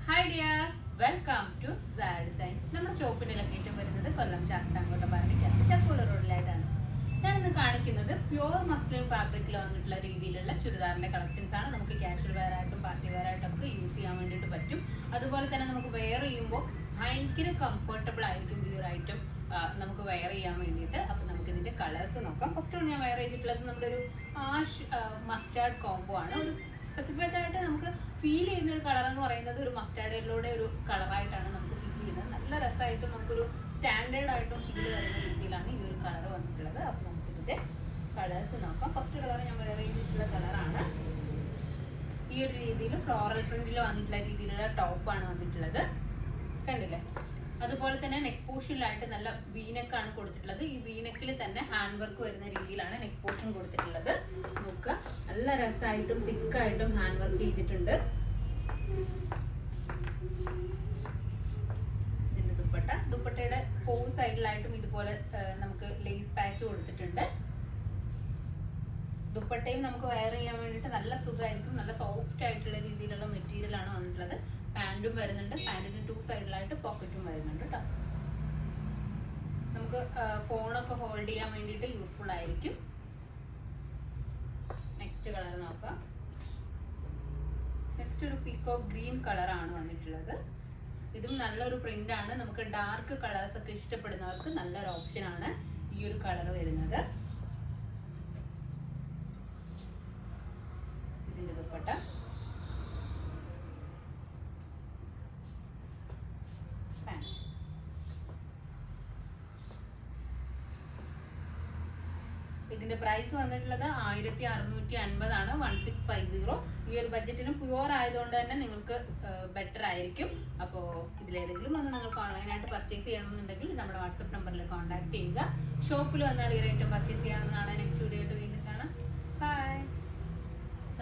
Hi dear, welcome to sad design. നമ്മുടെ ഷോപ്പിന്റെ location വരുന്നത് കൊല്ലം ചാർത്താങ്കോട്ട ചക്കുള റോഡിലായിട്ടാണ്. ഞാനിന്ന് കാണിക്കുന്നത് പ്യുവർ മസ്ലിൻ ഫാബ്രിക്കിൽ വന്നിട്ടുള്ള രീതിയിലുള്ള ചുരിദാറിന്റെ കളക്ഷൻസ് ആണ്. നമുക്ക് കാഷ്വൽ വെയർ ആയിട്ടും പാർട്ടി വെയർ ആയിട്ടൊക്കെ യൂസ് ചെയ്യാൻ വേണ്ടിയിട്ട് പറ്റും. അതുപോലെ തന്നെ നമുക്ക് വെയർ ചെയ്യുമ്പോൾ ഭയങ്കര കംഫർട്ടബിൾ ആയിരിക്കും ഈ ഒരു ഐറ്റം നമുക്ക് വെയർ ചെയ്യാൻ വേണ്ടിയിട്ട്. അപ്പോൾ നമുക്ക് ഇതിന്റെ കളേഴ്സ് നോക്കാം. ഫസ്റ്റ് ഞാൻ വെയർ ചെയ്തിട്ടുള്ളത് നമ്മുടെ ഒരു ആഷ് മസ്റ്റാർഡ് കോംബോ ആണ്. ഒരു സ്പെസിഫിക് ആയിട്ട് നമുക്ക് ഫീൽ ചെയ്യുന്ന ഒരു കളർ എന്ന് പറയുന്നത് ഒരു മസ്റ്റാർഡ് യെല്ലോയുടെ ഒരു കളറായിട്ടാണ് നമുക്ക് ഫീൽ ചെയ്യുന്നത്. നല്ല രസമായിട്ടും നമുക്കൊരു സ്റ്റാൻഡേർഡ് ആയിട്ടും ഫീൽ വരുന്ന രീതിയിലാണ് ഈ ഒരു കളർ വന്നിട്ടുള്ളത്. അപ്പോൾ നമുക്ക് ഇതിന്റെ കളേഴ്സ് നോക്കാം. ഫസ്റ്റ് കളർ ഞാൻ വെയർ ചെയ്തിട്ടുള്ള കളറാണ്. ഈ ഒരു രീതിയിൽ ഫ്ലോറൽ പ്രിന്റിൽ വന്നിട്ടുള്ള രീതിയിലുള്ള ടോപ്പാണ് വന്നിട്ടുള്ളത്. കണ്ടില്ലേ? അതുപോലെ തന്നെ നെക്ക് പോർഷനിലായിട്ട് നല്ല വീനെക്കാണ് കൊടുത്തിട്ടുള്ളത്. ഈ വീനെക്കിൽ തന്നെ ഹാൻഡ് വർക്ക് വരുന്ന രീതിയിലാണ് നെക്ക് പോർഷൻ കൊടുത്തിട്ടുള്ളത്. നോക്കുക, നല്ല രസമായിട്ടും തിക്കായിട്ടും ഹാൻഡ് വർക്ക് ചെയ്തിട്ടുണ്ട്. ഇതിന്റെ ദുപ്പട്ടയുടെ ഫോർ സൈഡിലായിട്ടും ഇതുപോലെ നമുക്ക് ലേസ് പാച്ച് കൊടുത്തിട്ടുണ്ട്. ദുപ്പട്ടയും നമുക്ക് വെയർ ചെയ്യാൻ വേണ്ടിയിട്ട് നല്ല സുഖമായിരിക്കും. നല്ല സോഫ്റ്റ് ആയിട്ടുള്ള രീതിയിലുള്ള മെറ്റീരിയൽ ആണ് വന്നിട്ടുള്ളത്. പാൻറ്റും വരുന്നുണ്ട്. പാൻറ്റിന് ടു സൈഡിലായിട്ട് പോക്കറ്റും വരുന്നുണ്ട് കേട്ടോ. നമുക്ക് ഫോണൊക്കെ ഹോൾഡ് ചെയ്യാൻ വേണ്ടിയിട്ട് യൂസ്ഫുൾ ആയിരിക്കും. നെക്സ്റ്റ് കളർ നോക്കാം. നെക്സ്റ്റ് ഒരു പീകോക്ക് ഗ്രീൻ കളറാണ് വന്നിട്ടുള്ളത്. ഇതും നല്ലൊരു പ്രിന്റ് ആണ്. നമുക്ക് ഡാർക്ക് കളേഴ്സ് ഒക്കെ ഇഷ്ടപ്പെടുന്നവർക്ക് നല്ലൊരു ഓപ്ഷൻ ആണ് ഈ ഒരു കളർ വരുന്നത്. ഇതിന്റെ ദുപ്പട്ട ഇതിന്റെ പ്രൈസ് വന്നിട്ടുള്ളത് 1650 ആണ്. 1650. ഈ ഒരു ബഡ്ജറ്റിന് പ്യുവർ ആയതുകൊണ്ട് തന്നെ നിങ്ങൾക്ക് ബെറ്റർ ആയിരിക്കും. അപ്പോൾ ഇതിലേതെങ്കിലും ഒന്ന് നിങ്ങൾക്ക് ഓൺലൈനായിട്ട് പർച്ചേസ് ചെയ്യണമെന്നുണ്ടെങ്കിൽ നമ്മുടെ വാട്സപ്പ് നമ്പറിൽ കോൺടാക്ട് ചെയ്യുക. ഷോപ്പിൽ വന്നാൽ ഈ റേറ്റ് പർച്ചേസ് ചെയ്യാവുന്നതാണ്.